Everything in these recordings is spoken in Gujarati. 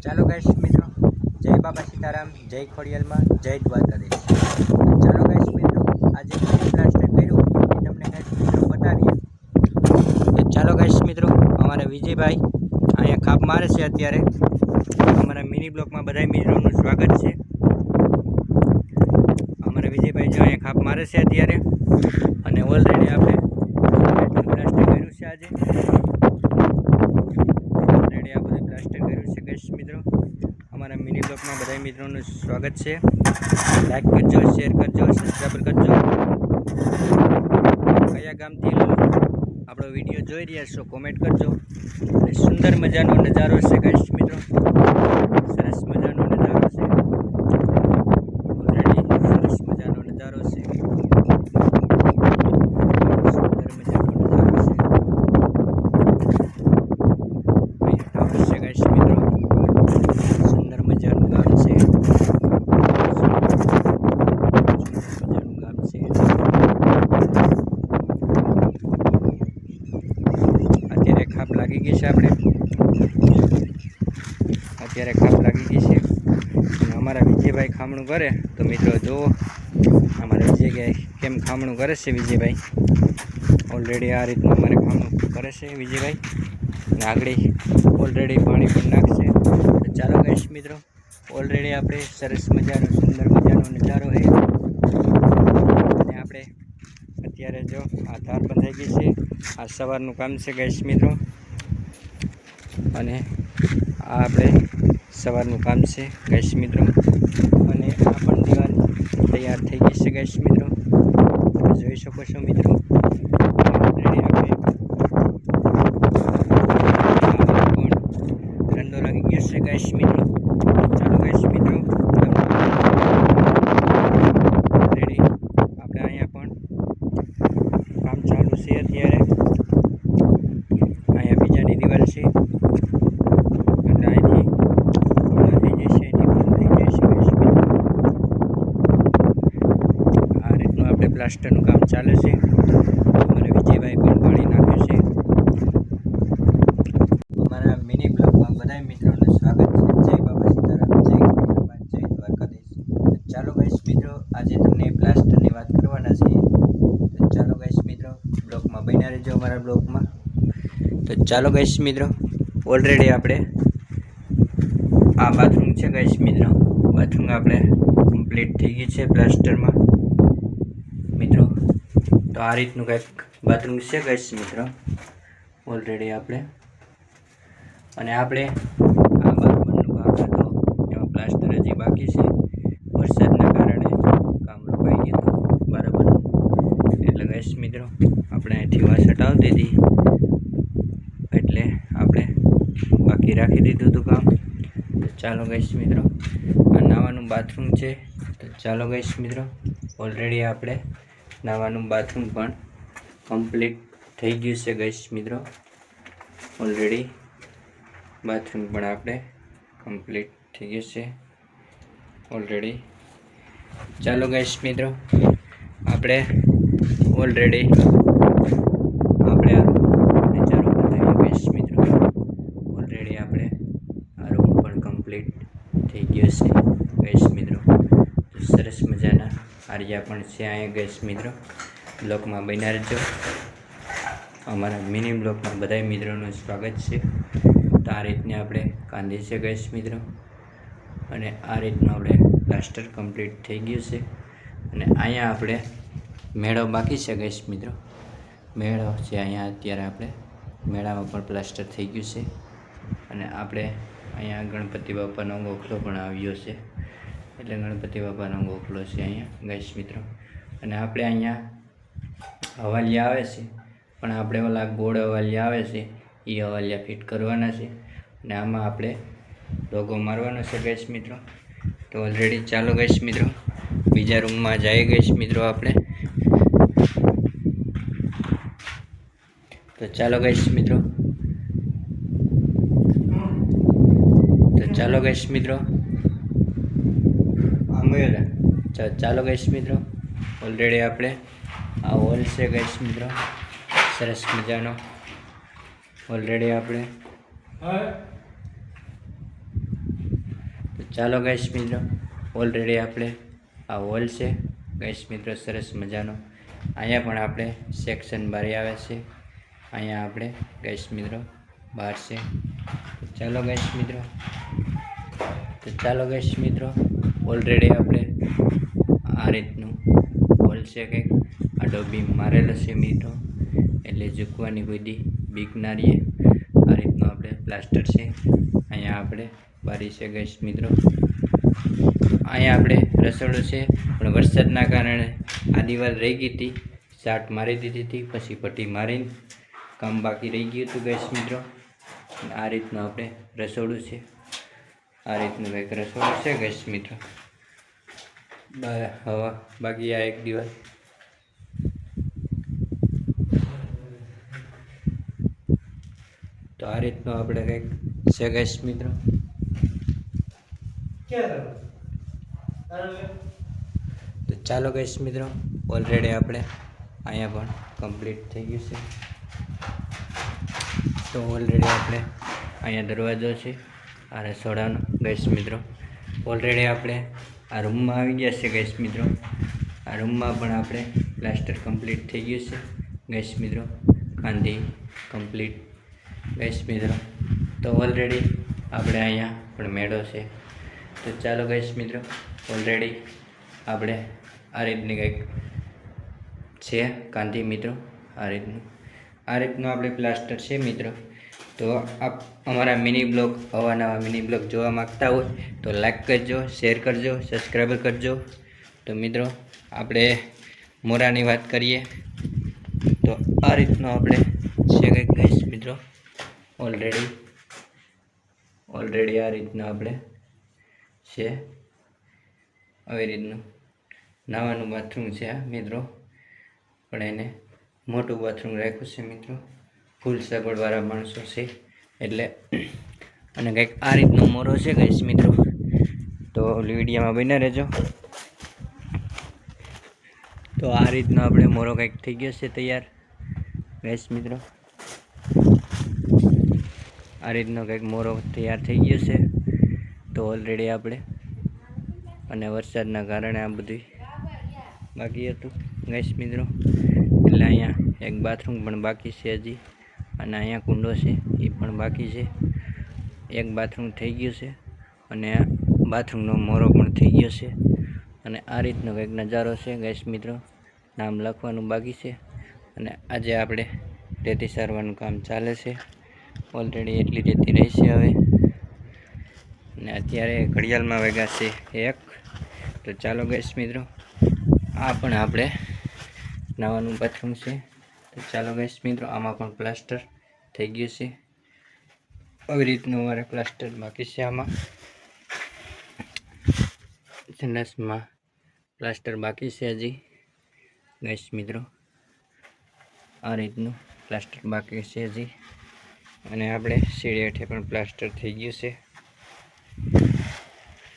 ચાલો ગાઈસ મિત્રો, જય બાબા સીતારામ, જય ખોડિયાલમાં, જય દ્વારકાધીશ. ચાલો ગાઈસ મિત્રો, આજે પ્લાસ્ટર કર્યું તમને ગાઈસ મિત્રો બતાવીએ. ચાલો ગાઈસ મિત્રો, અમારા વિજયભાઈ અહીંયા ખાપ મારે છે. અત્યારે અમારા મિની બ્લોકમાં બધા મિત્રોનું સ્વાગત છે. અમારા વિજયભાઈ જો અહીંયા ખાપ મારે છે અત્યારે, અને ઓલરેડી આપણે પ્લાસ્ટર કર્યું છે. આજે ઓલરેડી આ બધું પ્લાસ્ટર કર્યું છે ગાઈસ મિત્રો. અમારા મિની બ્લોકમાં બધા મિત્રોનું સ્વાગત છે. લાઈક કરજો, શેર કરજો, સબસ્ક્રાઈબ કરજો. કયા ગામથી આપણો વિડીયો જોઈ રહ્યા છો કોમેન્ટ કરજો. અને સુંદર મજાનો નજારો છે ગાઈસ મિત્રો, સરસ મજાનો નજારો છે. ઓલરેડી સરસ મજાનો નજારો છે, સુંદર મજાનો નજારો છે. અહીંયા છે ગાઈસ મિત્રો, સુંદર મજાનું ગામ છે, મજાનું ગામ છે. અત્યારે ખાપ લાગી ગઈ છે, અત્યારે ખાપ લાગી ગઈ છે. અને અમારા વિજયભાઈ ખામણું કરે તો મિત્રો જુઓ અમારા વિજયભાઈ કેમ ખામણું કરે છે. વિજયભાઈ ઓલરેડી આ રીતનું અમારે ખામણું કરે છે વિજયભાઈ, અને આગળ ઓલરેડી પાણી પણ નાખશે. તો ચાલો ગાઈસ મિત્રો, ઓલરેડી આપણે સરસ મજાનો સુંદર મજાનો નજારો છે. અને આપણે અત્યારે જો આ ધાર બંધાઈ ગઈ છે. આ સવારનું કામ છે ગાઈસ મિત્રો, અને આ આપણે સવારનું કામ છે ગાઈસ મિત્રો. અને આ પણ દિવાલ તૈયાર થઈ ગઈ છે ગાઈસ મિત્રો, તમે જોઈ શકો છો મિત્રો. ઓલરેડી આપણે ઠંડો લાગી ગયો છે ગાઈસ મિત્રો. ચાલો ગાઈસ મિત્રો, ઓલરેડી આપણે અહીંયા પણ કામ ચાલુ છે. અત્યારે અહીંયા બીજાની દિવાલ છે, એટલે અહીંથી પૂર્ણ થઈ જશે, અહીંથી પૂર્ણ થઈ જશે ગાઈસ મિત્રો. આ રીતનું આપણે પ્લાસ્ટરનું કામ ચાલે છે. અમારે વિજયભાઈ પણ પાણી નાખ્યું છે. અમારા મિની બ્લોગમાં બધા મિત્રોનું સ્વાગત છે. જય બાબા સીતારામ, જય ખોડિયાલમાં, જય દ્વારકાધીશ. ચાલો ગાઈસ મિત્રો, આજે તમને પ્લાસ્ટરની વાત કરવાના છે. તો ચાલો ગાઈસ મિત્રો, બ્લોગમાં બન્યા રહેજો અમારા બ્લોગમાં. તો ચાલો ગાઈસ મિત્રો, ઓલરેડી આપણે આ બાથરૂમ છે ગાઈસ મિત્રો. બાથરૂમ આપણે કમ્પ્લીટ થઈ ગઈ છે પ્લાસ્ટરમાં મિત્રો. તો આ રીતનું કંઈક બાથરૂમ છે ગાઈસ મિત્રો ઓલરેડી આપણે. અને આપણે આ બાથરૂમનો ભાગ હતો એમાં પ્લાસ્ટર હજી બાકી છે. વરસાદના કારણે કામ રોકાઈ ગયું હતું બરાબર, એટલે ગાઈસ મિત્રો આપણે અહીંથી વાસ હટાવતી હતી, એટલે આપણે બાકી રાખી દીધું હતું કામ. તો ચાલો ગાઈસ મિત્રો, આ નાવાનું બાથરૂમ છે. તો ચાલો ગાઈસ મિત્રો, ઓલરેડી આપણે નાવાનું બાથરૂમ પણ કમ્પ્લીટ થઈ ગયું છે ગાઈસ મિત્રો. ઓલરેડી બાથરૂમ પણ આપણે કમ્પ્લીટ થઈ ગયું છે ઓલરેડી. ચાલો ગાઈસ મિત્રો, આપણે ઓલરેડી આપણે આ રૂમનો નજારો બતાવ્યો ગાઈસ મિત્રો. ઓલરેડી આપણે આ રૂમ પણ કમ્પ્લીટ થઈ ગયો છે ગાઈસ મિત્રો. તો સરસ મજાના આર્યા પણ છે અહીંયા ગાઈસ મિત્રો. બ્લોકમાં બન્યા રહેજો. અમારા મિની બ્લોકમાં બધા મિત્રોનું સ્વાગત છે. તો આ રીતને આપણે કાંધી છે ગાઈસ મિત્રો, અને આ રીતનું આપણે પ્લાસ્ટર કમ્પ્લીટ થઈ ગયું છે. અને અહીંયા આપણે મેળો બાકી છે ગાઈસ મિત્રો. મેળો છે અહીંયા અત્યારે આપણે મેળામાં પણ પ્લાસ્ટર થઈ ગયું છે. અને આપણે અહીંયા ગણપતિ બાપાનો ગોખલો પણ આવ્યો છે, એટલે ગણપતિ બાપાનો ગોખલો છે અહીંયા ગાઈસ મિત્રો. અને આપણે અહીંયા હવાલિયા આવે છે, પણ આપણે ઓલા ગોળ હવાલિયા આવે છે એ હવાલિયા ફિટ કરવાના છે. અને આમાં આપણે લોગો મારવાનો છે ગાઈસ મિત્રો. તો ઓલરેડી ચાલો ગાઈસ મિત્રો, બીજા રૂમમાં જઈએ ગાઈસ મિત્રો આપણે. તો ચાલો ગાઈસ મિત્રો, ચાલો ગાઈસ મિત્રો, ચાલો ગાઈસ મિત્રો, ઓલરેડી આપણે આ હોલ છે ગાઈસ મિત્રો, સરસ મજાનો. ઓલરેડી આપણે ચાલો ગાઈસ મિત્રો, ઓલરેડી આપણે આ હોલ છે ગાઈસ મિત્રો, સરસ મજાનો. અહીંયા પણ આપણે સેક્શન બારી આવે છે. અહીંયા આપણે ગાઈસ મિત્રો બહાર છે. ચાલો ગાઈસ મિત્રો, ઓલરેડી આપણે આ રીતનું હોલ છે, કંઈક આડો બીમ મારેલો છે મિત્રો, એટલે ઝૂકવાની કોઈ દી બીક ના રહીએ. આ રીતનું આપણે પ્લાસ્ટર છે. અહીંયા આપણે બારી છે ગાઈસ મિત્રો. અહીંયા આપણે રસોડું છે, પણ વરસાદના કારણે આ દિવાલ રહી ગઈ હતી, ચાટ મારી દીધી હતી, પછી પટ્ટી મારીને કામ બાકી રહી ગયું હતું ગાઈસ મિત્રો. આ રીતનું આપણે રસોડું છે. આ રીતનું કંઈક રસોડું છે ગાઈસ મિત્રો. હવા બાકી આ એક દિવાલ. તો આ રીતનું આપણે કંઈક છે ગાઈસ મિત્રો. તો ચાલો ગાઈસ મિત્રો, ઓલરેડી આપણે અહીંયા પણ કમ્પ્લીટ થઈ ગયું છે. તો ઓલરેડી આપણે અહીંયા દરવાજો છે આ રસોડાનો ગાઈસ મિત્રો. ઓલરેડી આપણે આ રૂમમાં આવી ગયા છે ગાઈસ મિત્રો. આ રૂમમાં પણ આપણે પ્લાસ્ટર કમ્પ્લીટ થઈ ગયું છે ગાઈસ મિત્રો, કાંધી કમ્પ્લીટ ગાઈસ મિત્રો. તો ઓલરેડી આપણે અહીંયા પણ મેળો છે. તો ચાલો ગાઈસ મિત્રો, ઓલરેડી આપણે આ રીતની કંઈક છે કાંધી મિત્રો. આ રીતનું આપણે પ્લાસ્ટર છે મિત્રો. તો આપ અમારા મિની બ્લોગ, અવાનવા મિની બ્લોગ જોવા માગતા હોય તો લાઈક કરજો, શેર કરજો, સબસ્ક્રાઈબર કરજો. તો મિત્રો આપણે મોરાની વાત કરીએ તો આ રીતનું આપણે છે કંઈક ગાઈસ મિત્રો. ઓલરેડી આ રીતનું આપણે છે. આવી રીતનું નાવાનું બાથરૂમ છે આ મિત્રો, પણ એને મોટું બાથરૂમ રાખ્યું છે મિત્રો. ફૂલ સગવડવાળા માણસો છે એટલે. અને કંઈક આ રીતનો મોરો છે ગાઈસ મિત્રો. તો વિડીયોમાં બન્યા રહેજો. તો આ રીતનો આપણે મોરો કંઈક થઈ ગયો છે તૈયાર ગાઈસ મિત્રો. આ રીતનો કંઈક મોરો તૈયાર થઈ ગયો છે. તો ઓલરેડી આપણે, અને વરસાદના કારણે આ બધું બાકી હતું ગાઈસ મિત્રો, એટલે અહીંયા એક બાથરૂમ પણ બાકી છે હજી, અને અહીંયા કુંડો છે એ પણ બાકી છે. એક બાથરૂમ થઈ ગયું છે અને બાથરૂમનો મોરો પણ થઈ ગયો છે. અને આ રીતનો કંઈક નજારો છે ગાઈસ મિત્રો. નામ લખવાનું બાકી છે. અને આજે આપણે રેતી સારવાનું કામ ચાલે છે. ઓલરેડી એટલી રેતી રહી છે હવે. અને અત્યારે ઘડિયાળમાં વાગ્યા છે 1. તો ચાલો ગાઈસ મિત્રો, આ પણ આપણે નાવાનું બાથરૂમ છે. તો ચાલો ગાઈસ મિત્રો, આમાં પણ પ્લાસ્ટર થઈ ગયું છે. આવી રીતનું અમારે પ્લાસ્ટર બાકી છે. આમાં સંડાસમાં પ્લાસ્ટર બાકી છે હજી ગાઈસ મિત્રો. આ રીતનું પ્લાસ્ટર બાકી છે હજી. અને આપણે સીડી હેઠે પણ પ્લાસ્ટર થઈ ગયું છે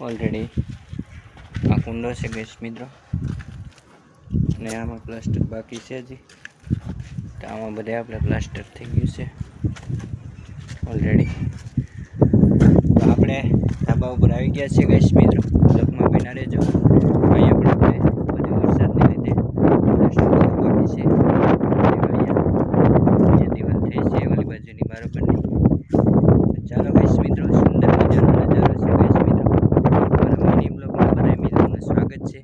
ઓલરેડી. આ કુંડો છે ગાઈસ મિત્રો, અને આમાં પ્લાસ્ટર બાકી છે હજી. તો આમાં બધે આપણે પ્લાસ્ટર થઈ ગયું છે ઓલરેડી. તો આપણે ધાબા ઉપર આવી ગયા છે ગાઈસ મિત્રો, બ્લોકમાં બન્યા રહેજો. અહીંયા પણ આપણે બધું વરસાદને લીધે પ્લાસ્ટર બાકી છે. જે દિવાલ થઈ છે ઓલી બાજુની બરાબરની. ચાલો ગાઈસ મિત્રો, સુંદર મજાનો નજારો છે ગાઈસ મિત્રો. અમારા મિની બ્લોગમાં બધા મિત્રોનું સ્વાગત છે.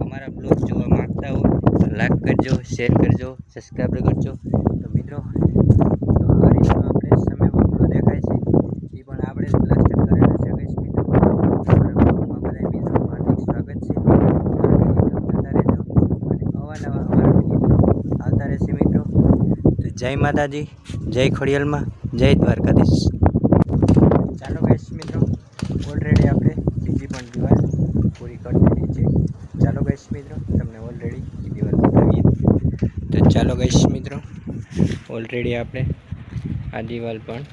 અમારા બ્લોગ જોવા માંગતા હો તો લાઈક કરજો, શેર કરજો, સબસ્ક્રાઈબ કરજો. તો મિત્રો, તો આ રીતનો આપણે સમય બગડો દેખાય છે, એ પણ આપણે પ્લાસ્ટર કરેલા છે ગાઈસ મિત્રો. અમારા બ્લોગમાં બધા મિત્રોનું હાર્દિક સ્વાગત છે. જોતા રહેજો અને અવાનવા અમારા મિની બ્લોગ આવતા રહેશે મિત્રો. તો જય માતાજી, જય ખોડિયાલમાં, જય દ્વારકાધીશ. ચાલો ગાઈસ મિત્રો, ઓલરેડી આપણે બીજી પણ દિવાલ પૂરી કરી દીધી છે. ચાલો ગાઈસ મિત્રો, તમને ઓલરેડી એ દિવાલ બતાવીએ. તો ચાલો ગાઈસ મિત્રો, ઓલરેડી આપણે આ દિવાલ પણ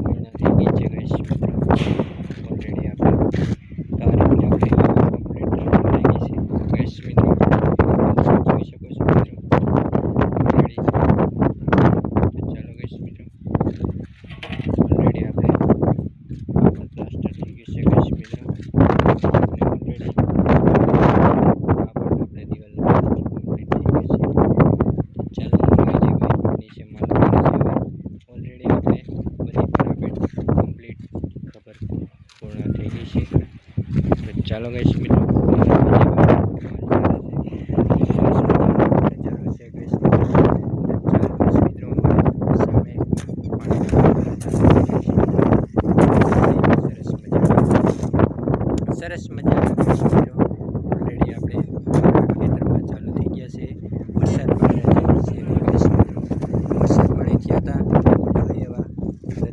પૂર્ણ થઈ ગઈ છે ગાઈસ મિત્રો. ઓલરેડી આપણે તો આ રીતે આપણે કમ્પ્લીટ થઈ ગઈ છે ગાઈસ મિત્રો. જોઈ શકો છો મિત્રો, ઓલરેડી. તો ચાલો ગાઈસ મિત્રો, ઓલરેડી આપણે પ્લાસ્ટર થઈ ગયું છે ગાઈસ ચાલો ગાઈસ મિત્રો સરસ મજાના મિત્રો ઓલરેડી આપણે ખેતરમાં ચાલુ થઈ ગયા છે. વરસાદ પડે વરસાદ પડે થયા હતા એવા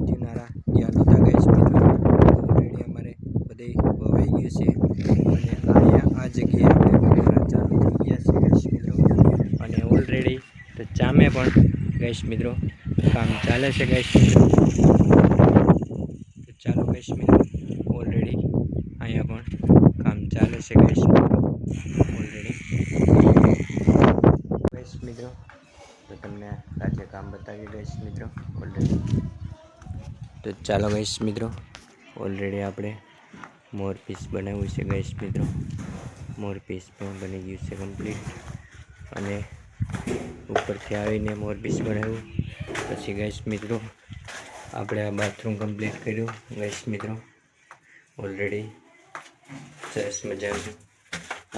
નદી નાળા ગયા નહોતા ગાઈસ મિત્રો. ઓલરેડી અમારે બધે વવાઈ ગયું છે અને અહીંયા આ જગ્યાએ આપણે બગીચા ચાલુ થઈ ગયા છે ગાઈસ મિત્રો. અને ઓલરેડી તો ચામે પણ ગાઈસ મિત્રો કામ ચાલે છે ગાઈસ મિત્રો. તો ચાલો ગાઈસ મિત્રો ઓલરેડી અહીંયા પણ કામ ચાલે છે ગાઈસ ઓલરેડી ગાઈસ મિત્રો. તો તમને આજે કામ બતાવી ગાઈસ મિત્રો ઓલરેડી. તો ચાલો ગાઈસ મિત્રો ઓલરેડી આપણે મોર પીસ બનાવ્યું છે ગાઈસ મિત્રો. મોર પીસ પણ બની ગયું છે કમ્પ્લીટ. અને ઉપરથી આવીને મોર પીસ બનાવ્યું પછી ગાઈસ મિત્રો આપણે આ બાથરૂમ કમ્પ્લીટ કર્યું ગાઈસ મિત્રો ઓલરેડી. સરસ મજાનું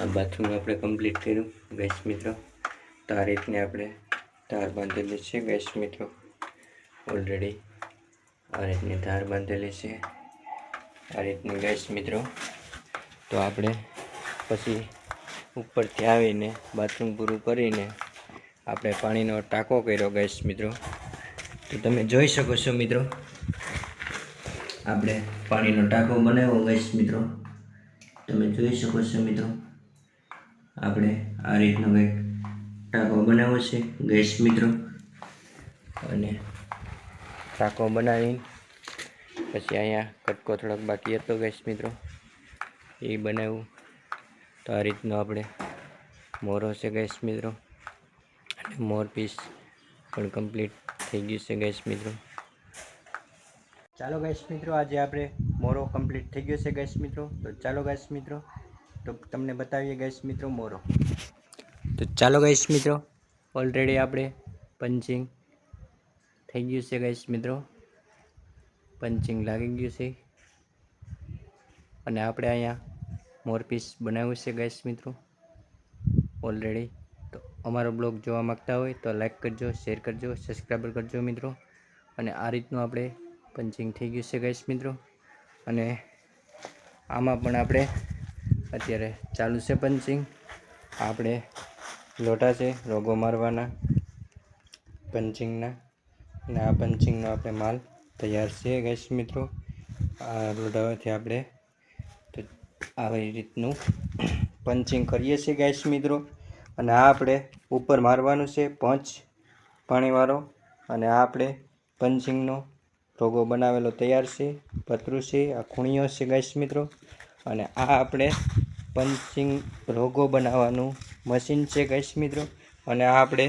આ બાથરૂમ આપણે કમ્પ્લીટ કર્યું ગાઈસ મિત્રો. તો આ રીતને આપણે તાર બાંધેલી છે ગાઈસ મિત્રો ઓલરેડી. આ રીતની તાર બાંધેલી છે આ રીતની ગાઈસ મિત્રો. તો આપણે પછી ઉપરથી આવીને બાથરૂમ પૂરું કરીને આપણે પાણીનો ટાંકો કર્યો ગાઈસ મિત્રો. તો તમે જોઈ શકો છો મિત્રો આપણે પાણીનો ટાંકો બનાવ્યો ગાઈસ મિત્રો. તમે જોઈ શકો છો મિત્રો આપણે આ રીતનો કંઈક ટાંકો બનાવ્યો છે ગાઈસ મિત્રો. અને ટાંકો બનાવીને પછી અહીંયા કટકો થોડોક બાકી હતો ગાઈસ મિત્રો એ બનાવ્યું. તો આ રીતનો આપણે મોરો છે ગાઈસ મિત્રો. અને મોર પીસ પણ કમ્પ્લીટ થઈ ગયું છે ગાઈસ મિત્રો. ચાલો ગાઈસ મિત્રો આજે આપણે મોરો કમ્પ્લીટ થઈ ગયો છે ગાઈસ મિત્રો. તો ચાલો ગાઈસ મિત્રો તો તમને બતાવીએ ગાઈસ મિત્રો મોરો. તો ચાલો ગાઈસ મિત્રો ઓલરેડી આપણે પંચિંગ થઈ ગયું છે ગાઈસ મિત્રો. પંચિંગ લાગી ગયું છે અને આપણે અહીંયા મોર પીસ બનાવ્યું છે ગાઈસ મિત્રો ઓલરેડી. તો અમારો બ્લોગ જોવા માગતા હોય તો લાઈક કરજો, શેર કરજો, સબસ્ક્રાઈબર કરજો મિત્રો. અને આ રીતનું આપણે પંચિંગ થઈ ગયું છે ગાઈસ મિત્રો. અને આમાં પણ આપણે અત્યારે ચાલુ છે પંચિંગ. આપણે લોટા છે રોગો મારવાના પંચિંગના. અને આ પંચિંગનો આપણે માલ તૈયાર છે ગાઈસ મિત્રો. આ લોટાઓથી આપણે તો આવી રીતનું પંચિંગ કરીએ છીએ ગાઈસ મિત્રો. અને આ આપણે ઉપર મારવાનું છે પંચ પાણીવાળો. અને આ આપણે પંચિંગનો રોગો બનાવેલો તૈયાર છે. પતરું છે આ ખૂણીઓ છે ગાઈસ મિત્રો. અને આ આપણે પંચિંગ રોગો બનાવવાનું મશીન છે ગાઈસ મિત્રો. અને આ આપણે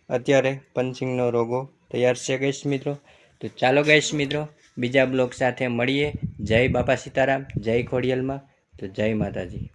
અત્યારે પંચિંગનો રોગો તૈયાર છે ગાઈસ મિત્રો. તો ચાલો ગાઈસ મિત્રો બીજા બ્લોગ સાથે મળીએ. જય બાપા સીતારામ, જય ખોડિયાલમાં. તો જય માતાજી.